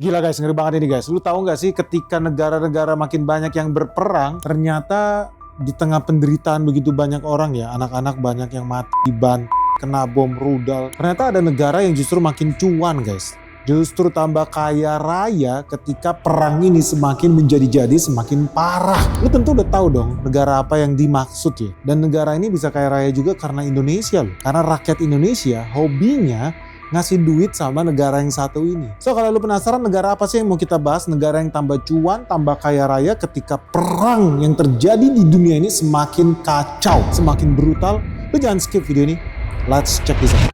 Gila guys, ngeri banget ini guys. Lu tahu nggak sih ketika negara-negara makin banyak yang berperang, ternyata di tengah penderitaan begitu banyak orang ya, anak-anak banyak yang mati di ban, kena bom rudal. Ternyata ada negara yang justru makin cuan guys. Justru tambah kaya raya ketika perang ini semakin menjadi-jadi semakin parah. Lu tentu udah tahu dong negara apa yang dimaksud ya. Dan negara ini bisa kaya raya juga karena Indonesia loh. Karena rakyat Indonesia hobinya ngasih duit sama negara yang satu ini. So kalau lu penasaran negara apa sih yang mau kita bahas? Negara yang tambah cuan, tambah kaya raya ketika perang yang terjadi di dunia ini semakin kacau, semakin brutal. Lu jangan skip video ini. Let's check this out.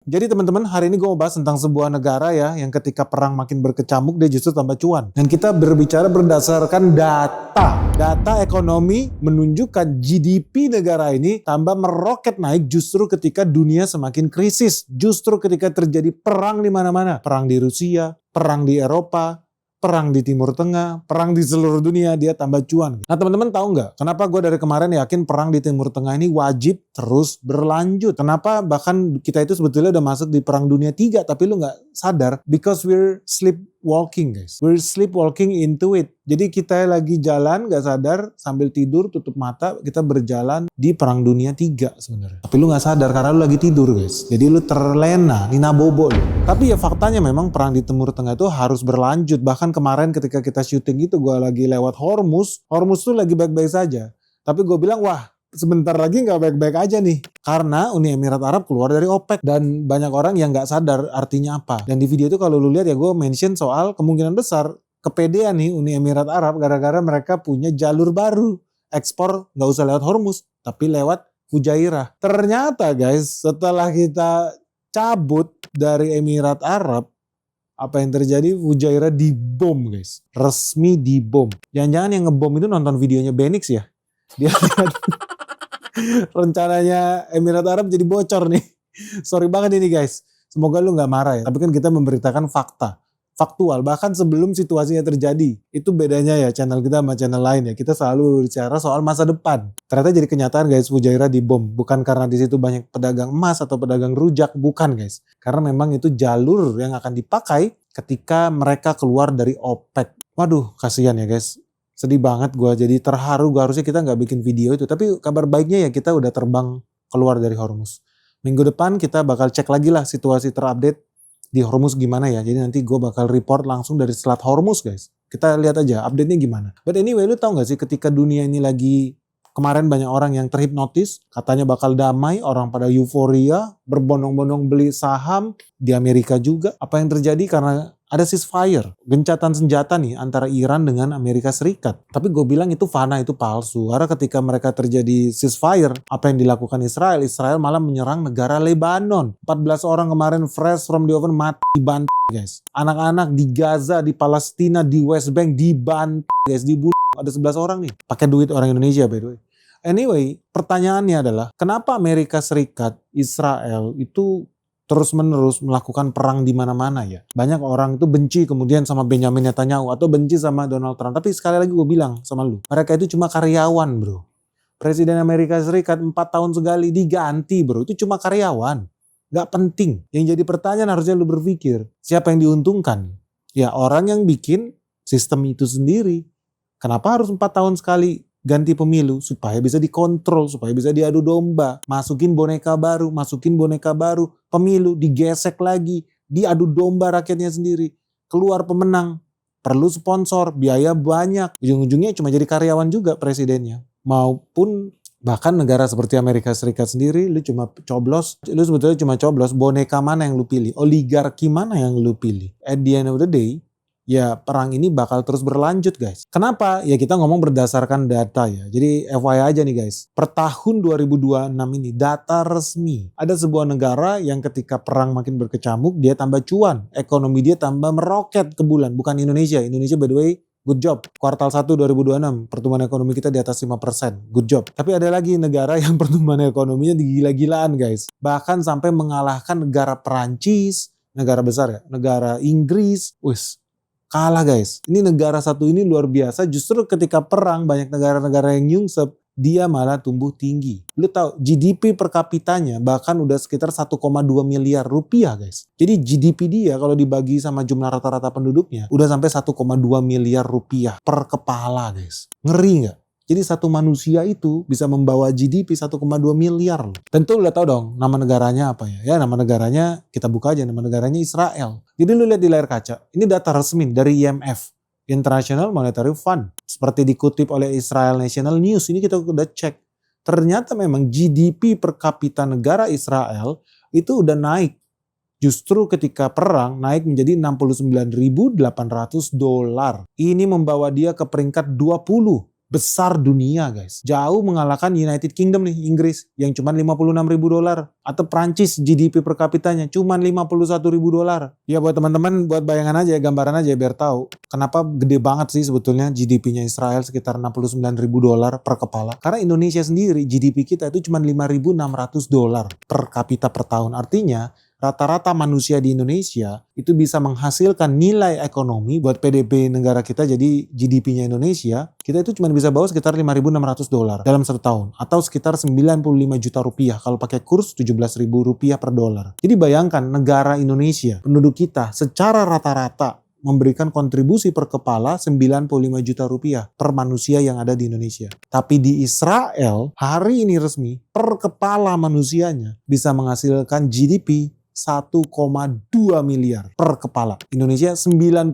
Jadi teman-teman, hari ini gue mau bahas tentang sebuah negara ya yang ketika perang makin berkecamuk dia justru tambah cuan. Dan kita berbicara berdasarkan data. Data ekonomi menunjukkan GDP negara ini tambah meroket naik justru ketika dunia semakin krisis. Justru ketika terjadi perang di mana-mana. Perang di Rusia, perang di Eropa, perang di Timur Tengah, perang di seluruh dunia, dia tambah cuan. Nah teman-teman tahu nggak kenapa gue dari kemarin yakin perang di Timur Tengah ini wajib terus berlanjut? Kenapa bahkan kita itu sebetulnya udah masuk di perang dunia 3 tapi lu nggak sadar? Because we're sleepwalking guys. We're sleepwalking into it. Jadi kita lagi jalan gak sadar sambil tidur tutup mata kita berjalan di perang dunia 3 sebenarnya. Tapi lu gak sadar karena lu lagi tidur guys. Jadi lu terlena, nina bobo lu. Tapi ya faktanya memang perang di Timur Tengah itu harus berlanjut. Bahkan kemarin ketika kita syuting itu gue lagi lewat Hormuz. Hormuz tuh lagi baik-baik saja. Tapi gue bilang wah sebentar lagi gak baik-baik aja nih. Karena Uni Emirat Arab keluar dari OPEC. Dan banyak orang yang gak sadar artinya apa. Dan di video itu kalau lu lihat ya gue mention soal kemungkinan besar kepedean nih Uni Emirat Arab gara-gara mereka punya jalur baru. Ekspor gak usah lewat Hormuz, tapi lewat Fujairah. Ternyata guys, setelah kita cabut dari Emirat Arab, apa yang terjadi? Fujairah dibom guys. Resmi dibom. Jangan-jangan yang ngebom itu nonton videonya Benix ya? Dia lihat rencananya Emirat Arab jadi bocor nih. Sorry banget ini guys. Semoga lu gak marah ya. Tapi kan kita memberitakan fakta. Faktual, bahkan sebelum situasinya terjadi. Itu bedanya ya channel kita sama channel lain ya. Kita selalu bicara soal masa depan. Ternyata jadi kenyataan guys, Fujairah dibom. Bukan karena di situ banyak pedagang emas atau pedagang rujak, bukan guys. Karena memang itu jalur yang akan dipakai ketika mereka keluar dari OPEC. Waduh, kasihan ya guys. Sedih banget gue, jadi terharu. Harusnya kita nggak bikin video itu. Tapi kabar baiknya ya kita udah terbang keluar dari Hormuz. Minggu depan kita bakal cek lagi lah situasi terupdate di Hormuz gimana ya. Jadi nanti gue bakal report langsung dari Selat Hormuz guys. Kita lihat aja update-nya gimana. But anyway, lu tau gak sih ketika dunia ini lagi kemarin banyak orang yang terhipnotis. Katanya bakal damai, orang pada euforia, berbondong-bondong beli saham di Amerika juga. Apa yang terjadi karena ada ceasefire, gencatan senjata nih antara Iran dengan Amerika Serikat. Tapi gue bilang itu fana, itu palsu. Karena ketika mereka terjadi ceasefire, apa yang dilakukan Israel? Israel malah menyerang negara Lebanon. 14 orang kemarin fresh from the oven mati dibantu guys. Anak-anak di Gaza, di Palestina, di West Bank dibantu guys, dibunuh. Ada 11 orang nih. Pakai duit orang Indonesia by the way. Anyway, pertanyaannya adalah kenapa Amerika Serikat, Israel itu terus-menerus melakukan perang di mana-mana ya. Banyak orang itu benci kemudian sama Benjamin Netanyahu atau benci sama Donald Trump. Tapi sekali lagi gue bilang sama lu, mereka itu cuma karyawan bro. Presiden Amerika Serikat 4 tahun sekali diganti bro, itu cuma karyawan. Gak penting. Yang jadi pertanyaan harusnya lu berpikir, siapa yang diuntungkan? Ya orang yang bikin sistem itu sendiri. Kenapa harus 4 tahun sekali ganti pemilu? Supaya bisa dikontrol, supaya bisa diadu domba. Masukin boneka baru, pemilu digesek lagi, diadu domba rakyatnya sendiri. Keluar pemenang, perlu sponsor, biaya banyak. Ujung-ujungnya cuma jadi karyawan juga presidennya. Maupun bahkan negara seperti Amerika Serikat sendiri, lu sebetulnya cuma coblos boneka mana yang lu pilih, oligarki mana yang lu pilih. At the end of the day, ya perang ini bakal terus berlanjut guys. Kenapa? Ya kita ngomong berdasarkan data ya. Jadi FYI aja nih guys. Per tahun 2026 ini data resmi. Ada sebuah negara yang ketika perang makin berkecamuk dia tambah cuan. Ekonomi dia tambah meroket ke bulan. Bukan Indonesia. Indonesia by the way good job. Kuartal 1 2026 pertumbuhan ekonomi kita di atas 5%. Good job. Tapi ada lagi negara yang pertumbuhan ekonominya gila-gilaan guys. Bahkan sampai mengalahkan negara Perancis. Negara besar ya. Negara Inggris. Kalah guys. Ini negara satu ini luar biasa. Justru ketika perang banyak negara-negara yang nyungsep. dia malah tumbuh tinggi. Lu tahu GDP per kapitanya bahkan udah sekitar 1,2 miliar rupiah guys. Jadi GDP dia kalau dibagi sama jumlah rata-rata penduduknya udah sampai 1,2 miliar rupiah per kepala guys. Ngeri nggak? Jadi satu manusia itu bisa membawa GDP 1,2 miliar. Tentu udah tahu dong nama negaranya apa ya. Ya nama negaranya kita buka aja, nama negaranya Israel. Jadi lu lihat di layar kaca, ini data resmi dari IMF, International Monetary Fund. Seperti dikutip oleh Israel National News, ini kita udah cek. Ternyata memang GDP per kapita negara Israel itu udah naik. Justru ketika perang naik menjadi 69.800 dolar. Ini membawa dia ke peringkat 20 besar dunia guys. Jauh mengalahkan United Kingdom nih, Inggris yang cuma 56.000 dolar. Atau Prancis GDP per kapitanya cuma 51.000 dolar. Ya buat teman-teman, buat bayangan aja, gambaran aja biar tahu. Kenapa gede banget sih sebetulnya GDP-nya Israel sekitar 69.000 dolar per kepala. Karena Indonesia sendiri GDP kita itu cuma 5.600 dolar per kapita per tahun. Artinya rata-rata manusia di Indonesia itu bisa menghasilkan nilai ekonomi buat PDB negara kita, jadi GDP-nya Indonesia, kita itu cuma bisa bawa sekitar 5.600 dolar dalam satu tahun. Atau sekitar 95 juta rupiah kalau pakai kurs 17.000 rupiah per dolar. Jadi bayangkan negara Indonesia, penduduk kita secara rata-rata memberikan kontribusi per kepala 95 juta rupiah per manusia yang ada di Indonesia. Tapi di Israel, hari ini resmi, per kepala manusianya bisa menghasilkan GDP 1,2 miliar per kepala. Indonesia 95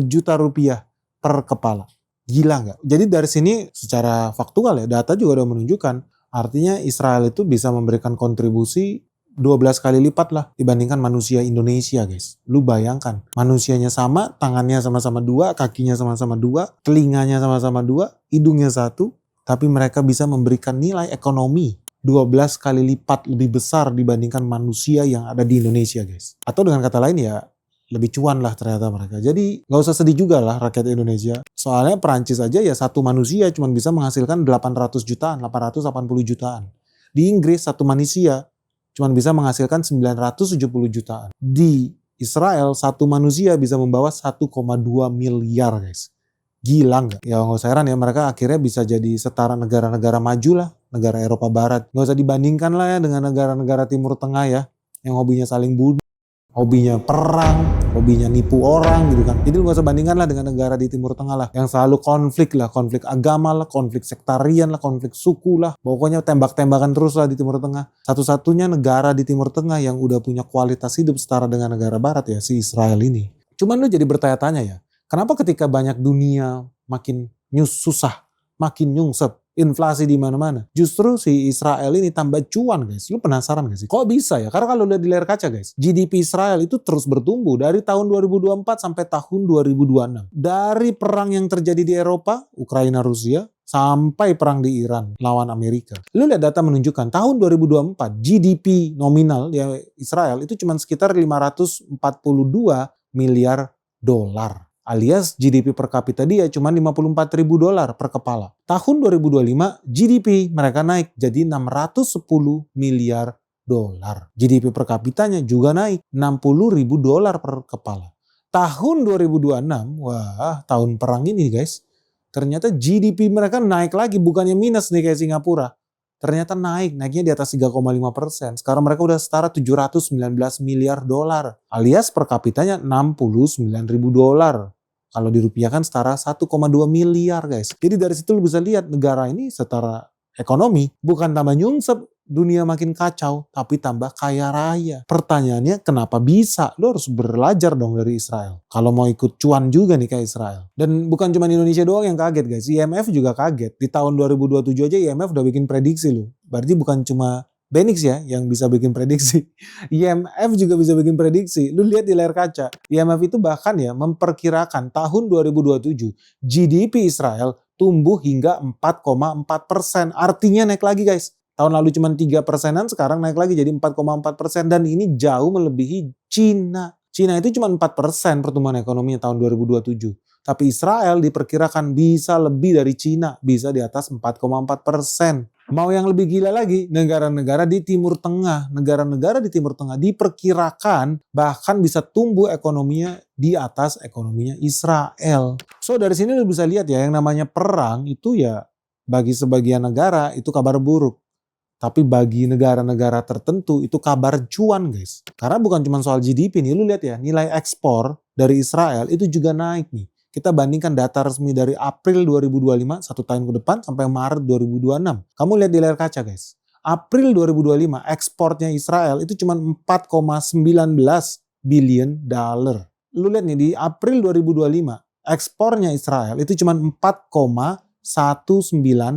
juta rupiah per kepala. Gila nggak? Jadi dari sini secara faktual ya, data juga udah menunjukkan artinya Israel itu bisa memberikan kontribusi 12 kali lipat lah dibandingkan manusia Indonesia guys. Lu bayangkan, manusianya sama, tangannya sama-sama dua, kakinya sama-sama dua, telinganya sama-sama dua, hidungnya satu, tapi mereka bisa memberikan nilai ekonomi 12 kali lipat lebih besar dibandingkan manusia yang ada di Indonesia guys. Atau dengan kata lain ya, lebih cuan lah ternyata mereka. Jadi gak usah sedih juga lah rakyat Indonesia. Soalnya Perancis aja ya satu manusia cuma bisa menghasilkan 800 jutaan, 880 jutaan. Di Inggris satu manusia cuma bisa menghasilkan 970 jutaan. Di Israel satu manusia bisa membawa 1,2 miliar guys. Gila nggak? Ya nggak usah heran ya, mereka akhirnya bisa jadi setara negara-negara maju lah, negara Eropa Barat. Nggak usah dibandingkan lah ya dengan negara-negara Timur Tengah ya, yang hobinya saling bunuh, hobinya perang, hobinya nipu orang gitu kan. Jadi nggak usah bandingkan lah dengan negara di Timur Tengah lah, yang selalu konflik lah, konflik agama lah, konflik sektarian lah, konflik suku lah. Pokoknya tembak-tembakan terus lah di Timur Tengah. Satu-satunya negara di Timur Tengah yang udah punya kualitas hidup setara dengan negara Barat ya, si Israel ini. Cuman lu jadi bertanya-tanya ya, kenapa ketika banyak dunia makin susah, makin nyungsep, inflasi di mana-mana, justru si Israel ini tambah cuan guys. Lu penasaran gak sih? Kok bisa ya? Karena kalau lihat di layar kaca guys, GDP Israel itu terus bertumbuh dari tahun 2024 sampai tahun 2026. Dari perang yang terjadi di Eropa, Ukraina Rusia, sampai perang di Iran lawan Amerika. Lu lihat data menunjukkan tahun 2024 GDP nominal ya Israel itu cuma sekitar 542 miliar dolar. Alias GDP per kapita dia cuma 54.000 dolar per kepala. Tahun 2025 GDP mereka naik jadi 610 miliar dolar. GDP per kapitanya juga naik 60.000 dolar per kepala. Tahun 2026, wah tahun perang ini guys, ternyata GDP mereka naik lagi, bukannya minus nih kayak Singapura. Ternyata naiknya di atas 3,5%. Sekarang mereka udah setara 719 miliar dolar. Alias per kapitanya 69.000 dolar. Kalau dirupiahkan setara 1,2 miliar guys. Jadi dari situ lu bisa lihat negara ini setara ekonomi bukan tambah nyungsep, dunia makin kacau, tapi tambah kaya raya. Pertanyaannya kenapa bisa? Lu harus belajar dong dari Israel. Kalau mau ikut cuan juga nih kayak Israel. Dan bukan cuma Indonesia doang yang kaget guys. IMF juga kaget. Di tahun 2027 aja IMF udah bikin prediksi loh. Berarti bukan cuma Benix ya yang bisa bikin prediksi. IMF juga bisa bikin prediksi. Lu lihat di layar kaca. IMF itu bahkan ya memperkirakan tahun 2027 GDP Israel tumbuh hingga 4,4%. Artinya naik lagi guys. Tahun lalu cuma 3%-an, sekarang naik lagi jadi 4,4%. Dan ini jauh melebihi Cina. Cina itu cuma 4% pertumbuhan ekonominya tahun 2027. Tapi Israel diperkirakan bisa lebih dari Cina, bisa di atas 4,4%. Mau yang lebih gila lagi, negara-negara di Timur Tengah. Negara-negara di Timur Tengah diperkirakan bahkan bisa tumbuh ekonominya di atas ekonominya Israel. So dari sini lu bisa lihat ya, yang namanya perang itu ya Bagi sebagian negara itu kabar buruk. Tapi bagi negara-negara tertentu itu kabar cuan guys. Karena bukan cuma soal GDP nih, lu lihat ya, nilai ekspor dari Israel itu juga naik nih. Kita bandingkan data resmi dari April 2025, satu tahun ke depan, sampai Maret 2026. Kamu lihat di layar kaca guys. April 2025 ekspornya Israel itu cuma 4,19 billion dollar. Lu lihat nih di April 2025 ekspornya Israel itu cuma 4,19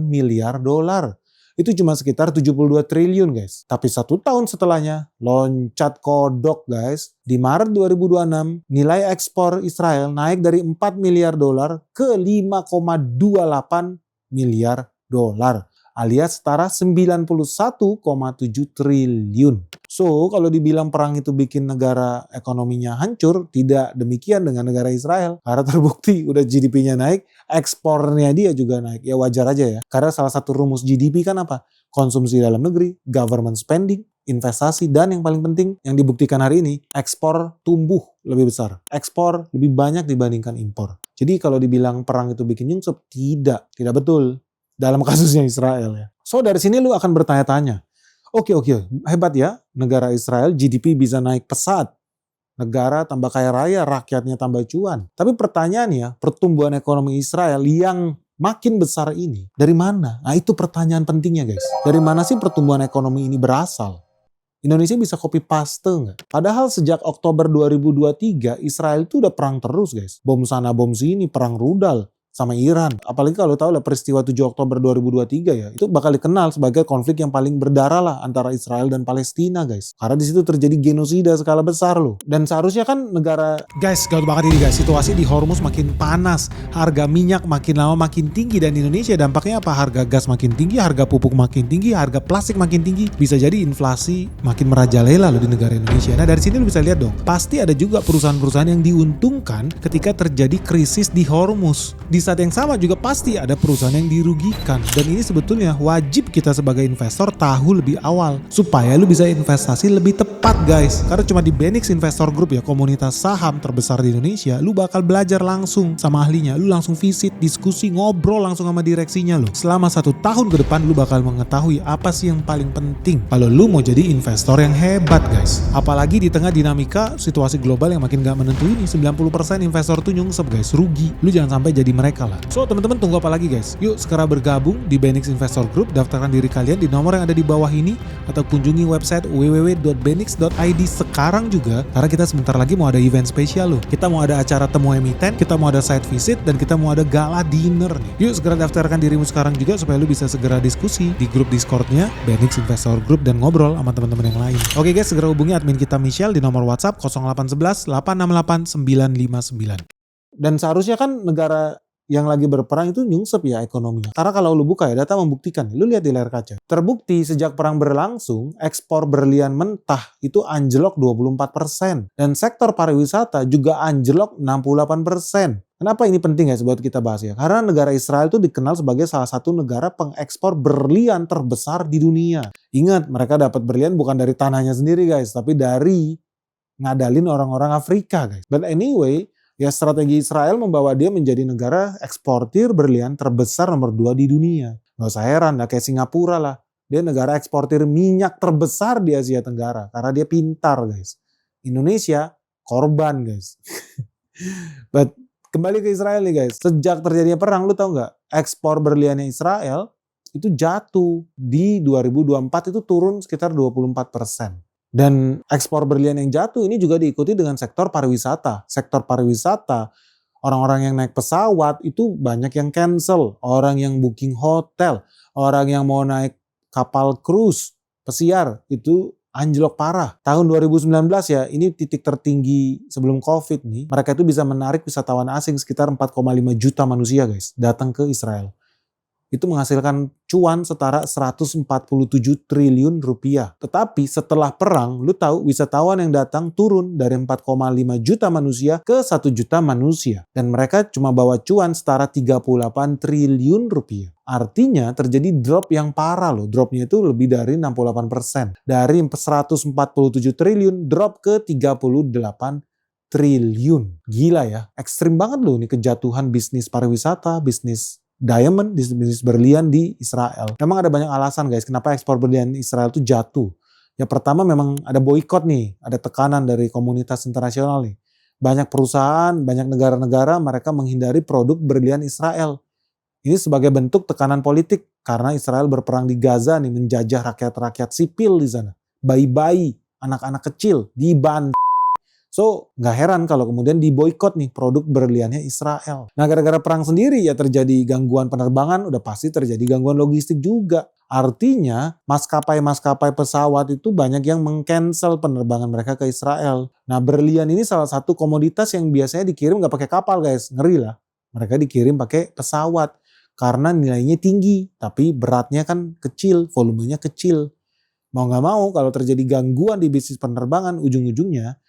miliar dolar. Itu cuma sekitar 72 triliun guys. Tapi 1 tahun setelahnya loncat kodok guys. Di Maret 2026 nilai ekspor Israel naik dari 4 miliar dolar ke 5,28 miliar dolar. Alias setara 91,7 triliun. So, kalau dibilang perang itu bikin negara ekonominya hancur, tidak demikian dengan negara Israel. Karena terbukti udah GDP-nya naik, ekspornya dia juga naik. Ya wajar aja ya. Karena salah satu rumus GDP kan apa? Konsumsi dalam negeri, government spending, investasi, dan yang paling penting yang dibuktikan hari ini, ekspor tumbuh lebih besar. Ekspor lebih banyak dibandingkan impor. Jadi kalau dibilang perang itu bikin nyungsep, tidak betul. Dalam kasusnya Israel ya. So dari sini lu akan bertanya-tanya, oke, hebat ya negara Israel GDP bisa naik pesat. Negara tambah kaya raya, rakyatnya tambah cuan. Tapi pertanyaannya, pertumbuhan ekonomi Israel yang makin besar ini dari mana? Nah itu pertanyaan pentingnya guys. Dari mana sih pertumbuhan ekonomi ini berasal? Indonesia bisa copy paste nggak? Padahal sejak Oktober 2023 Israel itu udah perang terus guys. Bom sana bom sini, perang rudal sama Iran. Apalagi kalau tahu lah peristiwa 7 Oktober 2023 ya, itu bakal dikenal sebagai konflik yang paling berdarah lah antara Israel dan Palestina guys. Karena di situ terjadi genosida skala besar loh. Dan seharusnya kan negara guys, gawat banget ini guys, situasi di Hormuz makin panas, harga minyak makin lama makin tinggi, dan di Indonesia dampaknya apa? Harga gas makin tinggi, harga pupuk makin tinggi, harga plastik makin tinggi. Bisa jadi inflasi makin merajalela loh di negara Indonesia. Nah dari sini lu bisa lihat dong, pasti ada juga perusahaan-perusahaan yang diuntungkan ketika terjadi krisis di Hormuz. Di saat yang sama juga pasti ada perusahaan yang dirugikan, dan ini sebetulnya wajib kita sebagai investor tahu lebih awal supaya lu bisa investasi lebih tepat guys. Karena cuma di Benix Investor Group ya, komunitas saham terbesar di Indonesia, lu bakal belajar langsung sama ahlinya, lu langsung visit, diskusi, ngobrol langsung sama direksinya lu. Selama 1 tahun ke depan lu bakal mengetahui apa sih yang paling penting kalau lu mau jadi investor yang hebat guys. Apalagi di tengah dinamika situasi global yang makin gak menentu ini, 90% investor tuh nyungsep guys, rugi. Lu jangan sampai jadi mereka lah. So teman-teman tunggu apa lagi guys? Yuk segera bergabung di Benix Investor Group, daftarkan diri kalian di nomor yang ada di bawah ini atau kunjungi website www.benix.id sekarang juga, karena kita sebentar lagi mau ada event spesial loh. Kita mau ada acara temu emiten, kita mau ada site visit, dan kita mau ada gala dinner nih. Yuk segera daftarkan dirimu sekarang juga supaya lu bisa segera diskusi di grup Discordnya Benix Investor Group dan ngobrol sama teman-teman yang lain. Oke guys, segera hubungi admin kita Michelle di nomor WhatsApp 0811 868 959. Dan seharusnya kan negara yang lagi berperang itu nyungsep ya ekonominya. Karena kalau lu buka ya, data membuktikan. Lu lihat di layar kaca. Terbukti sejak perang berlangsung, ekspor berlian mentah itu anjlok 24%. Dan sektor pariwisata juga anjlok 68%. Kenapa ini penting guys buat kita bahas ya? Karena negara Israel itu dikenal sebagai salah satu negara pengekspor berlian terbesar di dunia. Ingat, mereka dapat berlian bukan dari tanahnya sendiri guys, tapi dari ngadalin orang-orang Afrika guys. But anyway, ya strategi Israel membawa dia menjadi negara eksportir berlian terbesar nomor 2 di dunia. Gak usah heran, kayak Singapura lah. Dia negara eksportir minyak terbesar di Asia Tenggara. Karena dia pintar guys. Indonesia korban guys. But kembali ke Israel nih guys. Sejak terjadinya perang, lu tahu nggak? Ekspor berliannya Israel itu jatuh. Di 2024 itu turun sekitar 24%. Dan ekspor berlian yang jatuh ini juga diikuti dengan sektor pariwisata. Sektor pariwisata, orang-orang yang naik pesawat itu banyak yang cancel. Orang yang booking hotel, orang yang mau naik kapal cruise, pesiar, itu anjlok parah. Tahun 2019 ya, ini titik tertinggi sebelum COVID nih. Mereka itu bisa menarik wisatawan asing sekitar 4,5 juta manusia guys, datang ke Israel. Itu menghasilkan cuan setara 147 triliun rupiah. Tetapi setelah perang, lu tahu wisatawan yang datang turun dari 4,5 juta manusia ke 1 juta manusia. Dan mereka cuma bawa cuan setara 38 triliun rupiah. Artinya terjadi drop yang parah loh. Dropnya itu lebih dari 68%. Dari 147 triliun drop ke 38 triliun. Gila ya, ekstrim banget loh ini kejatuhan bisnis pariwisata, bisnis diamond, bisnis berlian di Israel. Memang ada banyak alasan guys kenapa ekspor berlian Israel itu jatuh. Yang pertama memang ada boykot nih, ada tekanan dari komunitas internasional nih. Banyak perusahaan, banyak negara-negara mereka menghindari produk berlian Israel. Ini sebagai bentuk tekanan politik karena Israel berperang di Gaza nih, menjajah rakyat-rakyat sipil di sana. Bayi-bayi, anak-anak kecil, dibantai. So, nggak heran kalau kemudian diboykot nih produk berliannya Israel. Nah, gara-gara perang sendiri ya terjadi gangguan penerbangan, udah pasti terjadi gangguan logistik juga. Artinya, maskapai-maskapai pesawat itu banyak yang meng-cancel penerbangan mereka ke Israel. Nah, berlian ini salah satu komoditas yang biasanya dikirim nggak pakai kapal guys, ngeri lah. Mereka dikirim pakai pesawat karena nilainya tinggi, tapi beratnya kan kecil, volumenya kecil. Mau nggak mau kalau terjadi gangguan di bisnis penerbangan, ujung-ujungnya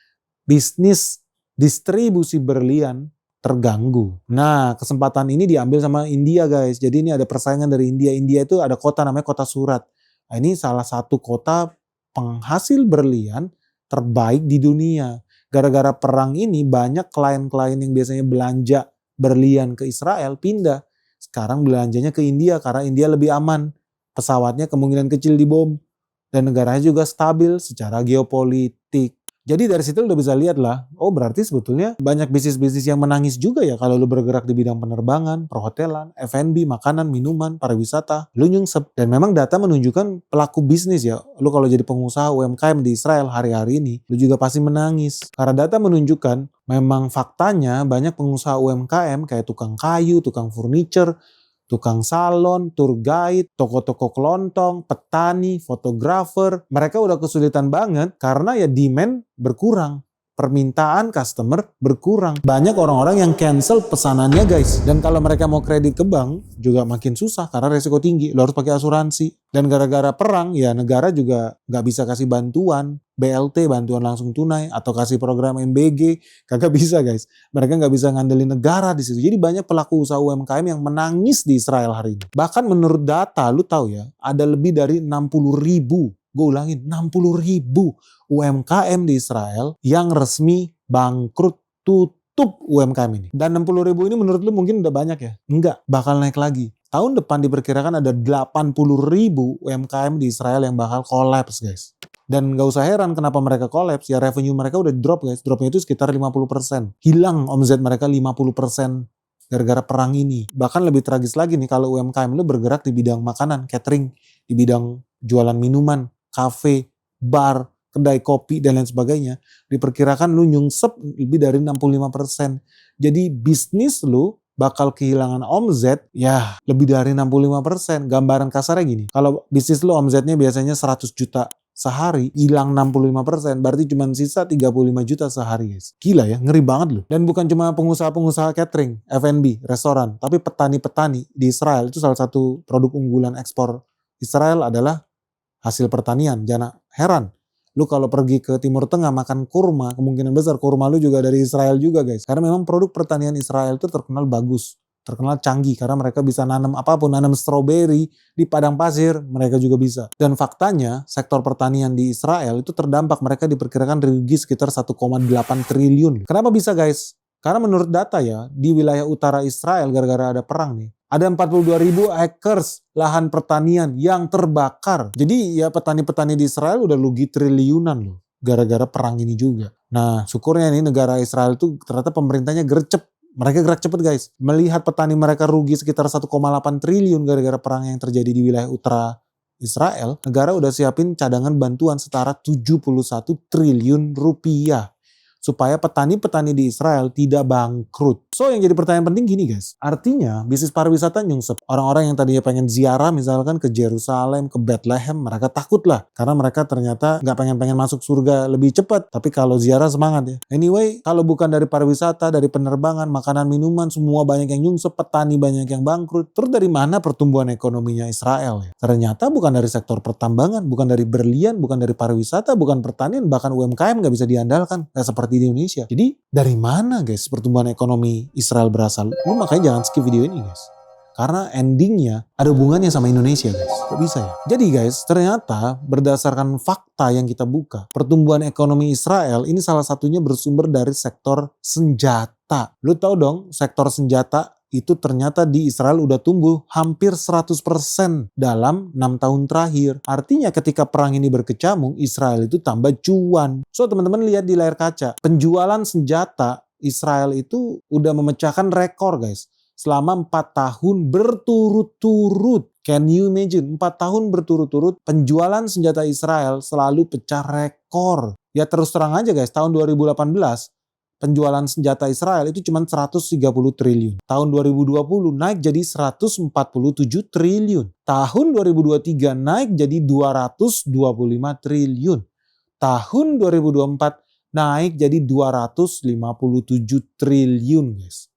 bisnis distribusi berlian terganggu. Nah, kesempatan ini diambil sama India guys. Jadi ini ada persaingan dari India. India itu ada kota namanya Kota Surat. Nah, ini salah satu kota penghasil berlian terbaik di dunia. Gara-gara perang ini banyak klien-klien yang biasanya belanja berlian ke Israel pindah. Sekarang belanjanya ke India karena India lebih aman. Pesawatnya kemungkinan kecil dibom. Dan negaranya juga stabil secara geopolitik. Jadi dari situ udah bisa lihat lah, oh berarti sebetulnya banyak bisnis-bisnis yang menangis juga ya kalau lu bergerak di bidang penerbangan, perhotelan, F&B, makanan, minuman, pariwisata, lu nyungsep. Dan memang data menunjukkan pelaku bisnis ya, lu kalau jadi pengusaha UMKM di Israel hari-hari ini, lu juga pasti menangis. Karena data menunjukkan memang faktanya banyak pengusaha UMKM kayak tukang kayu, tukang furniture, tukang salon, tour guide, toko-toko kelontong, petani, fotografer. Mereka udah kesulitan banget karena ya demand berkurang. Permintaan customer berkurang. Banyak orang-orang yang cancel pesanannya guys. Dan kalau mereka mau kredit ke bank juga makin susah karena resiko tinggi. Lo harus pakai asuransi. Dan gara-gara perang ya negara juga nggak bisa kasih bantuan. BLT, bantuan langsung tunai. Atau kasih program MBG. Kagak bisa guys. Mereka nggak bisa ngandelin negara di situ. Jadi banyak pelaku usaha UMKM yang menangis di Israel hari ini. Bahkan menurut data, lu tahu ya, ada lebih dari 60.000. Gue ulangin, 60.000 UMKM di Israel yang resmi bangkrut, tutup UMKM ini. Dan 60.000 ini menurut lu mungkin udah banyak ya? Enggak, bakal naik lagi. Tahun depan diperkirakan ada 80.000 UMKM di Israel yang bakal kolaps guys. Dan gak usah heran kenapa mereka kolaps, ya revenue mereka udah drop guys. Dropnya itu sekitar 50%. Hilang omzet mereka 50% gara-gara perang ini. Bahkan lebih tragis lagi nih kalau UMKM lu bergerak di bidang makanan, catering, di bidang jualan minuman, kafe, bar, kedai kopi, dan lain sebagainya, diperkirakan lu nyungsep lebih dari 65%. Jadi bisnis lu bakal kehilangan omzet ya lebih dari 65%. Gambaran kasarnya gini, kalau bisnis lu omzetnya biasanya 100 juta sehari, hilang 65%, berarti cuma sisa 35 juta sehari guys. Gila ya, ngeri banget loh. Dan bukan cuma pengusaha-pengusaha catering, F&B, restoran, tapi petani-petani di Israel itu salah satu produk unggulan ekspor Israel adalah hasil pertanian. Jangan heran, lu kalau pergi ke Timur Tengah makan kurma, kemungkinan besar kurma lu juga dari Israel juga guys. Karena memang produk pertanian Israel itu terkenal bagus, terkenal canggih karena mereka bisa nanam apapun, nanam stroberi di padang pasir, mereka juga bisa. Dan faktanya sektor pertanian di Israel itu terdampak, mereka diperkirakan rugi sekitar 1,8 triliun. Kenapa bisa guys? Karena menurut data ya, di wilayah utara Israel gara-gara ada perang nih, ada 42.000 acres lahan pertanian yang terbakar. Jadi ya petani-petani di Israel udah rugi triliunan loh. Gara-gara perang ini juga. Nah syukurnya nih negara Israel itu ternyata pemerintahnya gercep. Mereka gerak cepet guys. Melihat petani mereka rugi sekitar 1,8 triliun gara-gara perang yang terjadi di wilayah utara Israel. Negara udah siapin cadangan bantuan setara 71 triliun rupiah. Supaya petani-petani di Israel tidak bangkrut. So yang jadi pertanyaan penting gini guys. Artinya bisnis pariwisata nyungsep. Orang-orang yang tadinya pengen ziarah misalkan ke Yerusalem, ke Bethlehem, mereka takut lah. Karena mereka ternyata nggak pengen masuk surga lebih cepat. Tapi kalau ziarah semangat ya. Anyway, kalau bukan dari pariwisata, dari penerbangan, makanan, minuman, semua banyak yang nyungsep, petani banyak yang bangkrut. Terus dari mana pertumbuhan ekonominya Israel ya? Ternyata bukan dari sektor pertambangan, bukan dari berlian, bukan dari pariwisata, bukan pertanian, bahkan UMKM nggak bisa diandalkan. Nggak seperti di Indonesia. Jadi dari mana guys pertumbuhan ekonomi Israel berasal? Lu makanya jangan skip video ini guys. Karena endingnya ada hubungannya sama Indonesia guys. Kok bisa ya? Jadi guys, ternyata berdasarkan fakta yang kita buka, pertumbuhan ekonomi Israel ini salah satunya bersumber dari sektor senjata. Lu tahu dong sektor senjata itu ternyata di Israel udah tumbuh hampir 100% dalam 6 tahun terakhir. Artinya ketika perang ini berkecamuk, Israel itu tambah cuan. So teman-teman lihat di layar kaca, penjualan senjata Israel itu udah memecahkan rekor guys. Selama 4 tahun berturut-turut. Can you imagine? 4 tahun berturut-turut penjualan senjata Israel selalu pecah rekor. Ya terus terang aja guys, tahun 2018 penjualan senjata Israel itu cuma 130 triliun. Tahun 2020 naik jadi 147 triliun. Tahun 2023 naik jadi 225 triliun. Tahun 2024 naik jadi 257 triliun guys.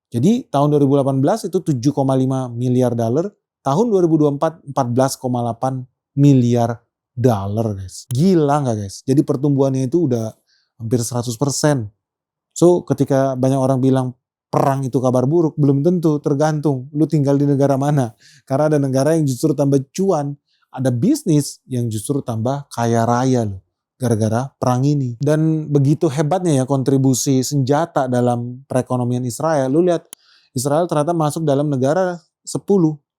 Jadi tahun 2018 itu 7,5 miliar dolar. Tahun 2024 14,8 miliar dolar guys. Gila nggak guys? Jadi pertumbuhannya itu udah hampir 100%. So ketika banyak orang bilang perang itu kabar buruk, belum tentu, tergantung lu tinggal di negara mana. Karena ada negara yang justru tambah cuan, ada bisnis yang justru tambah kaya raya loh gara-gara perang ini. Dan begitu hebatnya ya kontribusi senjata dalam perekonomian Israel. Lu lihat Israel ternyata masuk dalam negara 10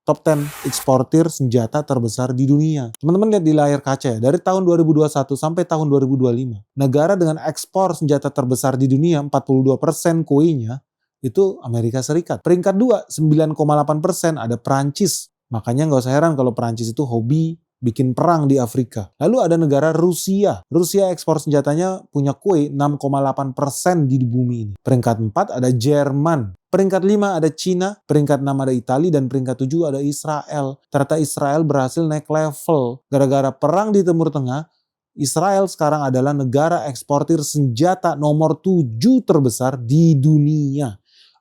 top 10 eksportir senjata terbesar di dunia. Teman-teman lihat di layar kaca ya, dari tahun 2021 sampai tahun 2025, negara dengan ekspor senjata terbesar di dunia 42% kuenya itu Amerika Serikat. Peringkat 2, 9,8% ada Perancis. Makanya nggak usah heran kalau Perancis itu hobi bikin perang di Afrika. Lalu ada negara Rusia. Rusia ekspor senjatanya punya kue 6,8% di bumi ini. Peringkat 4 ada Jerman. Peringkat 5 ada Cina, peringkat 6 ada Italia, dan peringkat 7 ada Israel. Ternyata Israel berhasil naik level. Gara-gara perang di Timur Tengah, Israel sekarang adalah negara eksportir senjata nomor 7 terbesar di dunia.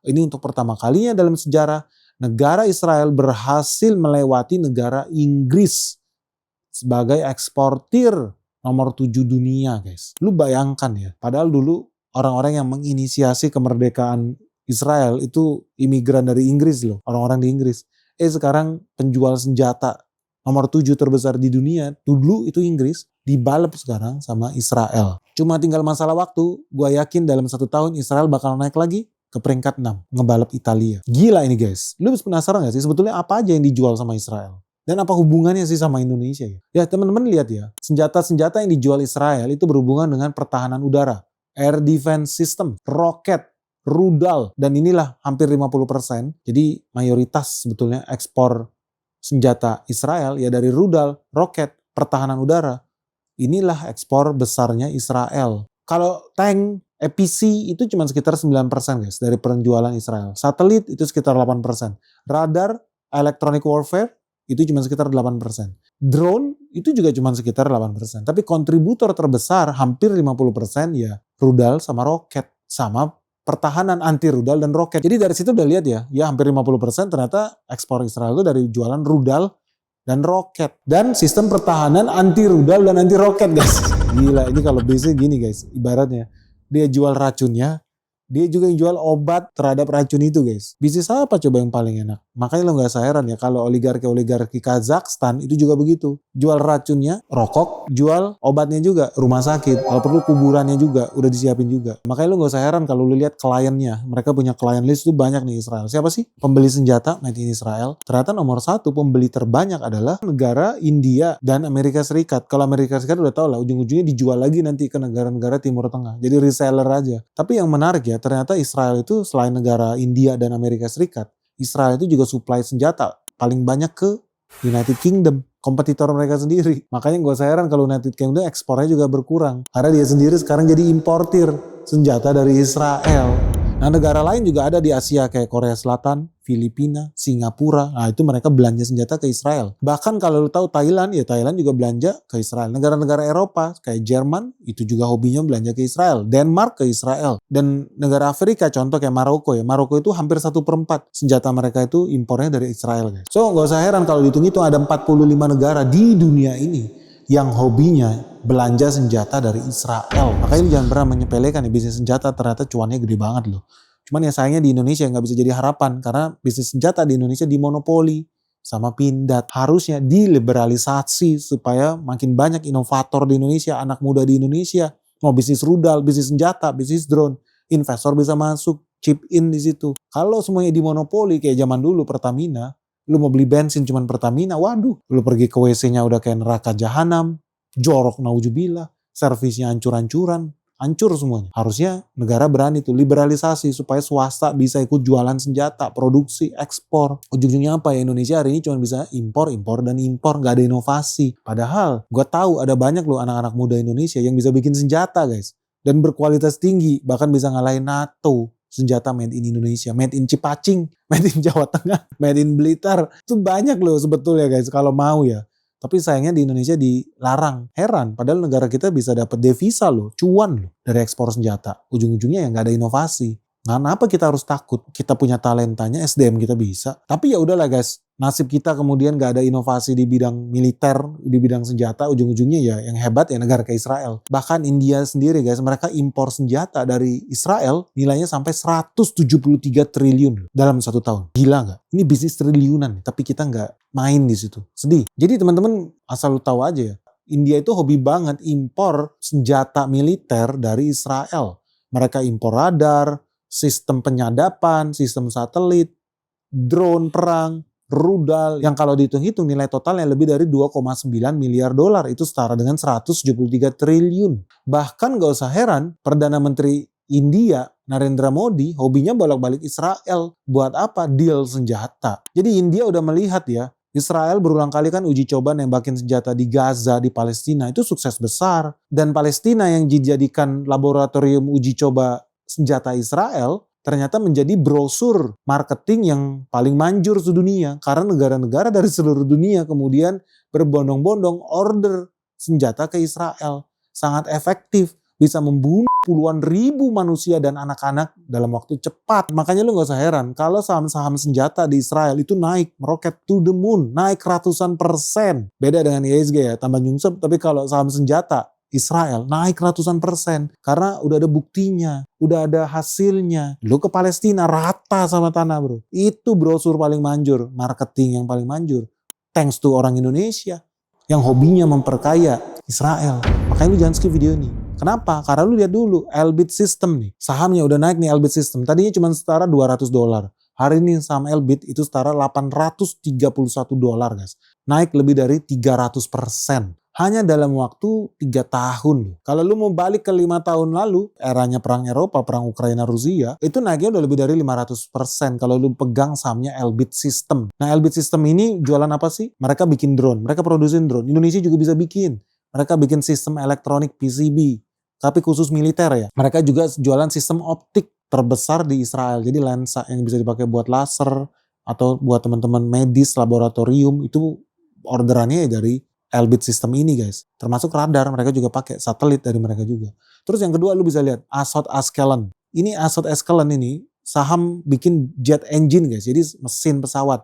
Ini untuk pertama kalinya dalam sejarah, negara Israel berhasil melewati negara Inggris sebagai eksportir nomor 7 dunia guys. Lu bayangkan ya, padahal dulu orang-orang yang menginisiasi kemerdekaan Israel itu imigran dari Inggris loh, orang-orang di Inggris. Sekarang penjual senjata nomor 7 terbesar di dunia, dulu itu Inggris, dibalap sekarang sama Israel. Cuma tinggal masalah waktu, gue yakin dalam 1 tahun Israel bakal naik lagi ke peringkat 6, ngebalap Italia. Gila ini guys, lu penasaran gak sih sebetulnya apa aja yang dijual sama Israel? Dan apa hubungannya sih sama Indonesia ya? Ya teman-teman lihat ya, senjata-senjata yang dijual Israel itu berhubungan dengan pertahanan udara, air defense system, roket, rudal, dan inilah hampir 50%. Jadi mayoritas sebetulnya ekspor senjata Israel ya dari rudal, roket, pertahanan udara. Inilah ekspor besarnya Israel. Kalau tank, EPC itu cuma sekitar 9% guys dari penjualan Israel. Satelit itu sekitar 8%. Radar, electronic warfare itu cuma sekitar 8%. Drone itu juga cuma sekitar 8%. Tapi kontributor terbesar hampir 50% ya rudal sama roket. Sama pertahanan anti rudal dan roket. Jadi dari situ udah lihat ya hampir 50% ternyata ekspor Israel itu dari jualan rudal dan roket. Dan sistem pertahanan anti rudal dan anti roket guys. Gila, ini kalau bisnis gini guys, ibaratnya dia jual racunnya, dia juga yang jual obat terhadap racun itu guys. Bisnis apa coba yang paling enak? Makanya lo gak heran ya kalau oligarki Kazakhstan itu juga begitu. Jual racunnya, rokok, jual obatnya juga, rumah sakit. Kalau perlu kuburannya juga, udah disiapin juga. Makanya lo gak heran kalau lo lihat kliennya. Mereka punya klien list tuh banyak nih Israel. Siapa sih? Pembeli senjata made in Israel. Ternyata nomor 1 pembeli terbanyak adalah negara India dan Amerika Serikat. Kalau Amerika Serikat udah tau lah ujung-ujungnya dijual lagi nanti ke negara-negara Timur Tengah. Jadi reseller aja. Tapi yang menarik ya, ternyata Israel itu selain negara India dan Amerika Serikat, Israel itu juga supply senjata paling banyak ke United Kingdom, kompetitor mereka sendiri. Makanya gak usah heran kalau United Kingdom ekspornya juga berkurang. Karena dia sendiri sekarang jadi importir senjata dari Israel. Nah negara lain juga ada di Asia kayak Korea Selatan, Filipina, Singapura. Nah itu mereka belanja senjata ke Israel. Bahkan kalau lu tahu Thailand, ya Thailand juga belanja ke Israel. Negara-negara Eropa kayak Jerman itu juga hobinya belanja ke Israel. Denmark ke Israel. Dan negara Afrika contoh kayak Maroko ya. Maroko itu hampir 1/4 senjata mereka itu impornya dari Israel guys. So gak usah heran kalau dihitung-hitung ada 45 negara di dunia ini yang hobinya belanja senjata dari Israel. Makanya lu jangan pernah menyepelekan ya bisnis senjata, ternyata cuannya gede banget loh. Cuman ya sayangnya di Indonesia nggak bisa jadi harapan karena bisnis senjata di Indonesia dimonopoli sama Pindad. Harusnya diliberalisasi supaya makin banyak inovator di Indonesia, anak muda di Indonesia mau bisnis rudal, bisnis senjata, bisnis drone, investor bisa masuk. chip in di situ. Kalau semuanya dimonopoli kayak zaman dulu Pertamina, lu mau beli bensin cuman Pertamina, waduh, lu pergi ke WC-nya udah kayak neraka jahanam, jorok naujubillah, servisnya hancur-hancuran, hancur semuanya. Harusnya negara berani tuh liberalisasi supaya swasta bisa ikut jualan senjata, produksi, ekspor. Ujung-ujungnya apa ya, Indonesia hari ini cuma bisa impor, impor, dan impor, gak ada inovasi. Padahal gue tahu ada banyak loh anak-anak muda Indonesia yang bisa bikin senjata guys. Dan berkualitas tinggi, bahkan bisa ngalahin NATO. Senjata made in Indonesia, made in Cipacing, made in Jawa Tengah, made in Blitar. Itu banyak loh sebetulnya guys kalau mau ya. Tapi sayangnya di Indonesia dilarang. Heran, padahal negara kita bisa dapat devisa loh, cuan loh dari ekspor senjata. Ujung-ujungnya ya nggak ada inovasi. Nah, kenapa kita harus takut? Kita punya talentanya, SDM kita bisa. Tapi ya udahlah guys, nasib kita kemudian nggak ada inovasi di bidang militer, di bidang senjata. Ujung-ujungnya ya yang hebat ya negara kayak Israel. Bahkan India sendiri guys, mereka impor senjata dari Israel nilainya sampai 173 triliun dalam 1 tahun. Gila nggak? Ini bisnis triliunan, tapi kita nggak main di situ. Sedih. Jadi teman-teman asal lu tahu aja ya, India itu hobi banget impor senjata militer dari Israel. Mereka impor radar, sistem penyadapan, sistem satelit, drone perang, rudal, yang kalau dihitung-hitung nilai totalnya lebih dari 2,9 miliar dolar. Itu setara dengan 173 triliun. Bahkan gak usah heran, Perdana Menteri India, Narendra Modi, hobinya bolak-balik Israel. Buat apa? Deal senjata. Jadi India udah melihat ya, Israel berulang kali kan uji coba nembakin senjata di Gaza, di Palestina. Itu sukses besar. Dan Palestina yang dijadikan laboratorium uji coba senjata Israel ternyata menjadi brosur marketing yang paling manjur sedunia. Karena negara-negara dari seluruh dunia kemudian berbondong-bondong order senjata ke Israel. Sangat efektif. Bisa membunuh puluhan ribu manusia dan anak-anak dalam waktu cepat. Makanya lu gak usah heran kalau saham-saham senjata di Israel itu naik, meroket to the moon, naik ratusan %. Beda dengan ISG ya, tambah nyungsep. Tapi kalau saham senjata Israel naik ratusan %. Karena udah ada buktinya, udah ada hasilnya. Lu ke Palestina rata sama tanah bro. Itu brosur paling manjur, marketing yang paling manjur. Thanks to orang Indonesia yang hobinya memperkaya Israel. Makanya lu jangan skip video ini. Kenapa? Karena lu lihat dulu Elbit System nih. Sahamnya udah naik nih Elbit System. Tadinya cuma setara $200. Hari ini saham Elbit itu setara $831 guys. Naik lebih dari 300%. Hanya dalam waktu 3 tahun. Kalau lu mau balik ke 5 tahun lalu, eranya perang Eropa, perang Ukraina-Rusia, itu naiknya udah lebih dari 500% kalau lu pegang sahamnya Elbit System. Nah Elbit System ini jualan apa sih? Mereka bikin drone, mereka produksi drone. Indonesia juga bisa bikin. Mereka bikin sistem elektronik PCB. Tapi khusus militer ya. Mereka juga jualan sistem optik terbesar di Israel. Jadi lensa yang bisa dipakai buat laser atau buat teman-teman medis, laboratorium. Itu orderannya ya dari Elbit System ini guys. Termasuk radar, mereka juga pakai satelit dari mereka juga. Terus yang kedua lu bisa lihat Azoth Ashkelon. Ini Azoth Ashkelon ini saham bikin jet engine guys. Jadi mesin pesawat,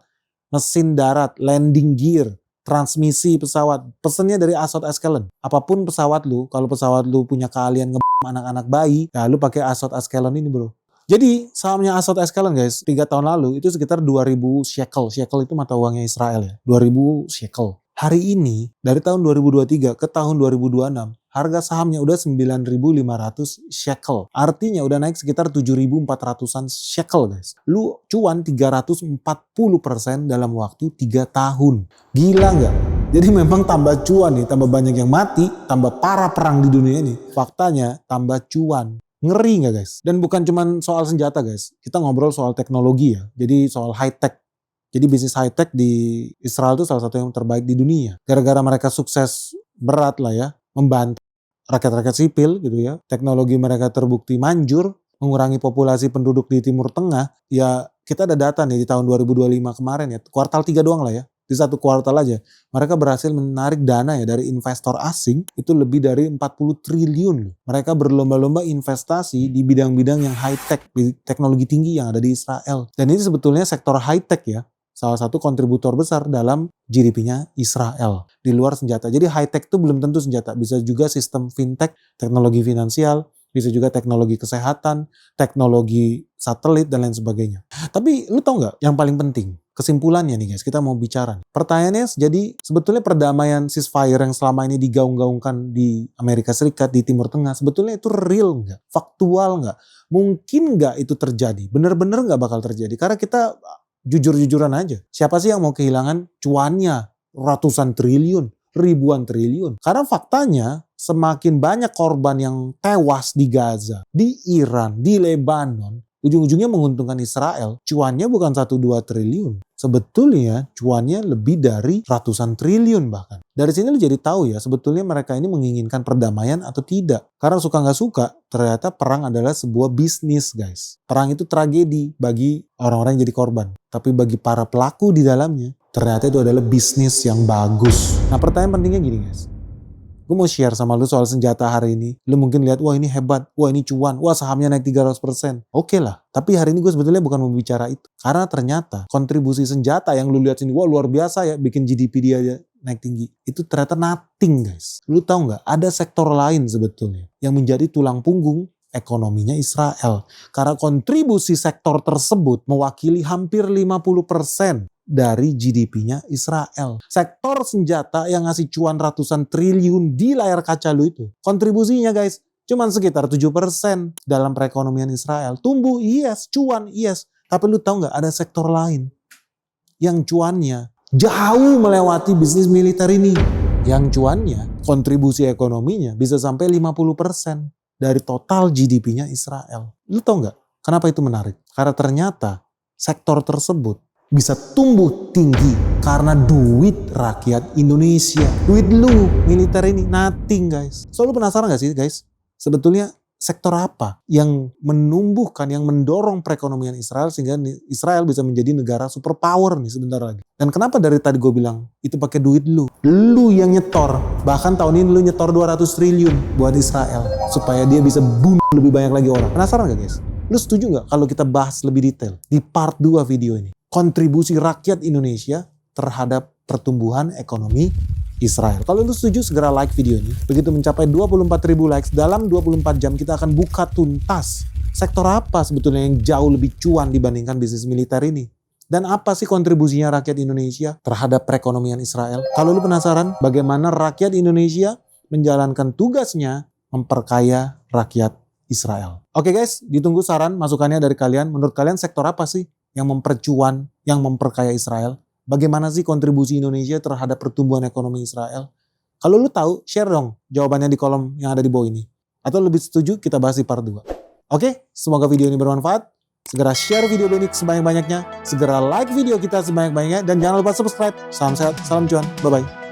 mesin darat, landing gear, transmisi pesawat. Pesennya dari Azoth Ashkelon. Apapun pesawat lu, kalau pesawat lu punya keahlian anak-anak bayi, ya lu pakai Azoth Ashkelon ini bro. Jadi sahamnya Azoth Ashkelon guys, 3 tahun lalu itu sekitar 2000 shekel. Shekel itu mata uangnya Israel ya. 2000 shekel. Hari ini dari tahun 2023 ke tahun 2026 harga sahamnya udah 9.500 shekel. Artinya udah naik sekitar 7.400-an shekel guys. Lu cuan 340% dalam waktu 3 tahun. Gila nggak? Jadi memang tambah cuan nih, tambah banyak yang mati, tambah parah perang di dunia ini. Faktanya tambah cuan. Ngeri nggak guys? Dan bukan cuma soal senjata guys. Kita ngobrol soal teknologi ya. Jadi soal high tech. Jadi bisnis high tech di Israel itu salah satu yang terbaik di dunia. Gara-gara mereka sukses berat lah ya, membantu rakyat-rakyat sipil gitu ya. Teknologi mereka terbukti manjur, mengurangi populasi penduduk di Timur Tengah. Ya kita ada data nih di tahun 2025 kemarin ya, kuartal 3 doang lah ya. Di 1 kuartal aja, mereka berhasil menarik dana ya dari investor asing itu lebih dari 40 triliun. Mereka berlomba-lomba investasi di bidang-bidang yang high tech, teknologi tinggi yang ada di Israel. Dan ini sebetulnya sektor high tech ya. Salah satu kontributor besar dalam GDP-nya Israel di luar senjata. Jadi high tech itu belum tentu senjata, bisa juga sistem fintech, teknologi finansial, bisa juga teknologi kesehatan, teknologi satelit dan lain sebagainya. Tapi lu tau nggak yang paling penting? kesimpulannya nih guys, kita mau bicara. Pertanyaannya, jadi sebetulnya perdamaian ceasefire yang selama ini digaung-gaungkan di Amerika Serikat, di Timur Tengah, sebetulnya itu real nggak? Faktual nggak? Mungkin nggak itu terjadi? Bener-bener nggak bakal terjadi? Karena kita jujur-jujuran aja. Siapa sih yang mau kehilangan cuannya ratusan triliun, ribuan triliun? Karena faktanya semakin banyak korban yang tewas di Gaza, di Iran, di Lebanon, ujung-ujungnya menguntungkan Israel. Cuannya bukan 1-2 triliun. Sebetulnya cuannya lebih dari ratusan triliun bahkan. Dari sini lu jadi tahu ya, sebetulnya mereka ini menginginkan perdamaian atau tidak. Karena suka nggak suka, ternyata perang adalah sebuah bisnis guys. Perang itu tragedi bagi orang-orang yang jadi korban. Tapi bagi para pelaku di dalamnya, ternyata itu adalah bisnis yang bagus. Nah, pertanyaan pentingnya gini guys. Gue mau share sama lu soal senjata hari ini. Lu mungkin lihat, wah ini hebat, wah ini cuan, wah sahamnya naik 300%. Oke lah, tapi hari ini gue sebetulnya bukan mau bicara itu. Karena ternyata kontribusi senjata yang lu lihat sini, wah luar biasa ya, bikin GDP dia aja naik tinggi. Itu ternyata nothing guys. Lu tahu nggak? Ada sektor lain sebetulnya yang menjadi tulang punggung ekonominya Israel. Karena kontribusi sektor tersebut mewakili hampir 50% dari GDP-nya Israel. Sektor senjata yang ngasih cuan ratusan triliun di layar kaca lu itu, kontribusinya guys, cuman sekitar 7% dalam perekonomian Israel. Tumbuh, yes. Cuan, yes. Tapi lu tahu nggak, ada sektor lain yang cuannya jauh melewati bisnis militer ini. Yang cuannya, kontribusi ekonominya bisa sampai 50% dari total GDP-nya Israel. Lu tahu nggak kenapa itu menarik? Karena ternyata sektor tersebut bisa tumbuh tinggi karena duit rakyat Indonesia. Duit lu, militer ini, nothing guys. So lu penasaran gak sih guys? Sebetulnya sektor apa yang menumbuhkan, yang mendorong perekonomian Israel sehingga Israel bisa menjadi negara superpower nih sebentar lagi. Dan kenapa dari tadi gue bilang itu pakai duit lu? Lu yang nyetor. Bahkan tahun ini lu nyetor 200 triliun buat Israel supaya dia bisa bunuh lebih banyak lagi orang. Penasaran gak guys? Lu setuju gak kalau kita bahas lebih detail di part 2 video ini? Kontribusi rakyat Indonesia terhadap pertumbuhan ekonomi Israel. Kalau lu setuju, segera like video ini. Begitu mencapai 24.000 likes, dalam 24 jam kita akan buka tuntas sektor apa sebetulnya yang jauh lebih cuan dibandingkan bisnis militer ini. Dan apa sih kontribusinya rakyat Indonesia terhadap perekonomian Israel? Kalau lu penasaran bagaimana rakyat Indonesia menjalankan tugasnya memperkaya rakyat Israel. Oke guys, ditunggu saran masukannya dari kalian. Menurut kalian sektor apa sih yang mempercuan, yang memperkaya Israel? Bagaimana sih kontribusi Indonesia terhadap pertumbuhan ekonomi Israel? Kalau lu tahu, share dong jawabannya di kolom yang ada di bawah ini. Atau lebih setuju, kita bahas di part 2. Oke, semoga video ini bermanfaat. Segera share video ini sebanyak-banyaknya. Segera like video kita sebanyak-banyaknya. Dan jangan lupa subscribe. Salam sehat, salam cuan. Bye-bye.